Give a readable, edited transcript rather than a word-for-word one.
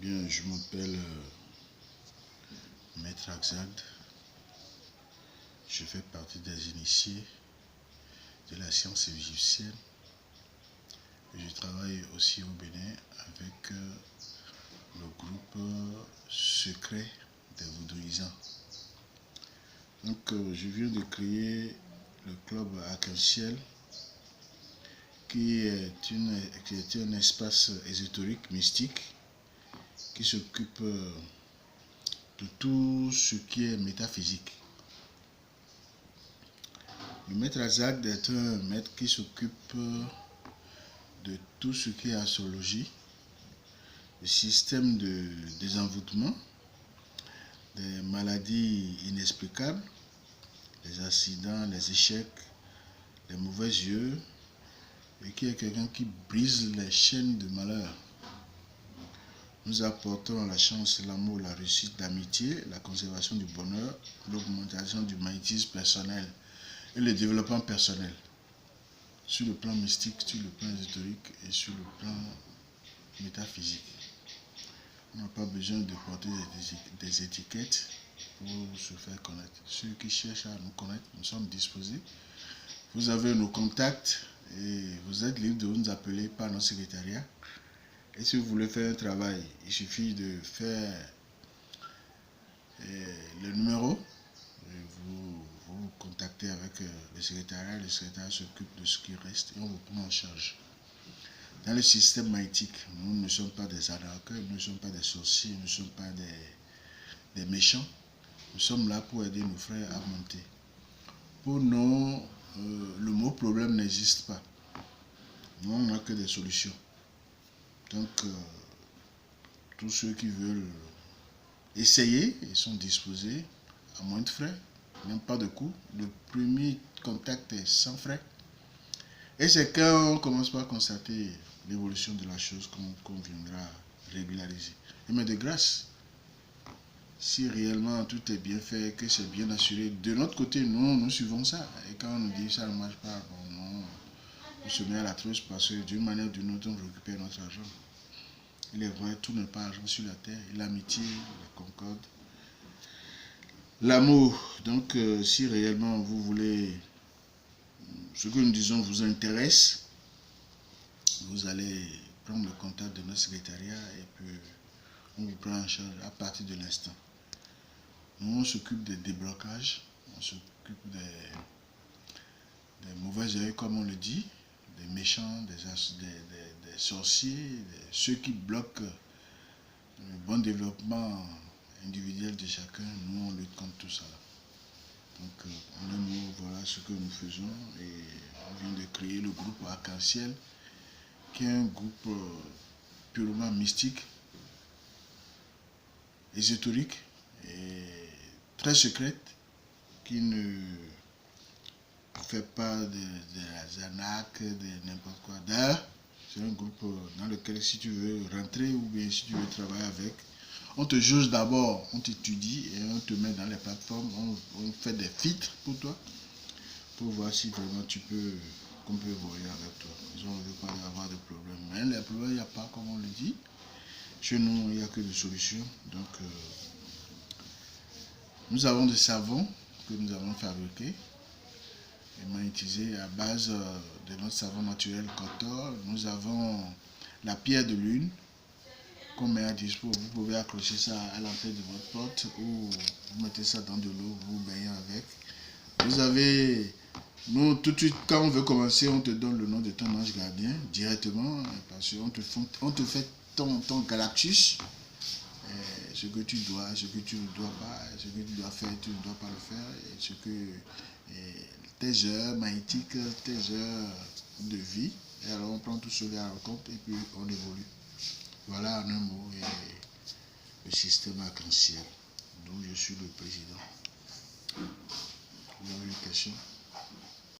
Bien, je m'appelle Maître Axad. Je fais partie des initiés de la science égyptienne. Je travaille aussi au Bénin avec le groupe secret des vaudouisants. Donc, je viens de créer le club Arc-en-Ciel, qui est un espace ésotérique, mystique, qui s'occupe de tout ce qui est métaphysique. Le maître Axad est un maître qui s'occupe de tout ce qui est astrologie, le système de désenvoûtement, des maladies inexplicables, les accidents, les échecs, les mauvais yeux, et qui est quelqu'un qui brise les chaînes de malheur. Nous apportons la chance, l'amour, la réussite, l'amitié, la conservation du bonheur, l'augmentation du magnétisme personnel et le développement personnel. Sur le plan mystique, sur le plan ésotérique et sur le plan métaphysique. On n'a pas besoin de porter des étiquettes pour se faire connaître. Ceux qui cherchent à nous connaître, nous sommes disposés. Vous avez nos contacts et vous êtes libre de nous appeler par notre secrétariat. Et si vous voulez faire un travail, il suffit de faire le numéro. Vous contactez avec le secrétariat s'occupe de ce qui reste et on vous prend en charge. Dans le système magnétique, nous ne sommes pas des arnaqueurs, nous ne sommes pas des sorciers, nous ne sommes pas des méchants. Nous sommes là pour aider nos frères à monter. Pour nous, le mot problème n'existe pas. Nous, on n'a que des solutions. Donc, tous ceux qui veulent essayer, ils sont disposés à moins de frais, même pas de coût. Le premier contact est sans frais. Et c'est quand on commence par constater l'évolution de la chose qu'on viendra régulariser. Mais de grâce, si réellement tout est bien fait, que c'est bien assuré, de notre côté, nous suivons ça. Et quand on nous dit ça ne marche pas, bon, non, on se met à la trousse parce que d'une manière ou d'une autre, on récupère notre argent. Il est vrai, tout n'est pas argent sur la terre. L'amitié, la concorde, l'amour. Donc, si réellement vous voulez, ce que nous disons vous intéresse, vous allez prendre le contact de notre secrétariat et puis on vous prend en charge à partir de l'instant. Nous, on s'occupe des déblocages, on s'occupe des mauvais œils, comme on le dit, des méchants, des sorciers, ceux qui bloquent le bon développement individuel de chacun. Nous, on lutte contre tout ça. Donc, en un mot, voilà ce que nous faisons. Et on vient de créer le groupe Arc-en-Ciel, qui est un groupe purement mystique, ésotérique et très secrète, qui ne fait pas de la arnaque, de n'importe quoi. D'ailleurs, c'est un groupe dans lequel si tu veux rentrer ou bien si tu veux travailler avec, on te juge d'abord, on t'étudie et on te met dans les plateformes, on fait des filtres pour toi, pour voir si vraiment qu'on peut voyer avec toi. On ne veut pas avoir de problème. Mais les problèmes, il n'y a pas, comme on le dit. Chez nous, il n'y a que des solutions. Donc, nous avons des savons que nous avons fabriqués et magnétisés à base de notre savon naturel Kotor. Nous avons la pierre de lune qu'on met à dispo. Vous pouvez accrocher ça à l'entrée de votre porte ou vous mettez ça dans de l'eau, vous baignez avec. Vous avez, nous, tout de suite, quand on veut commencer, on te donne le nom de ton ange gardien directement parce qu'on te fait ton Galactus. Ce que tu dois, ce que tu ne dois pas, ce que tu dois faire, tu ne dois pas le faire, et ce que tes heures magnétiques, tes heures de vie. Et alors on prend tout cela en compte et puis on évolue. Voilà en un mot le système Arc-en-Ciel, dont je suis le président. Vous avez une question?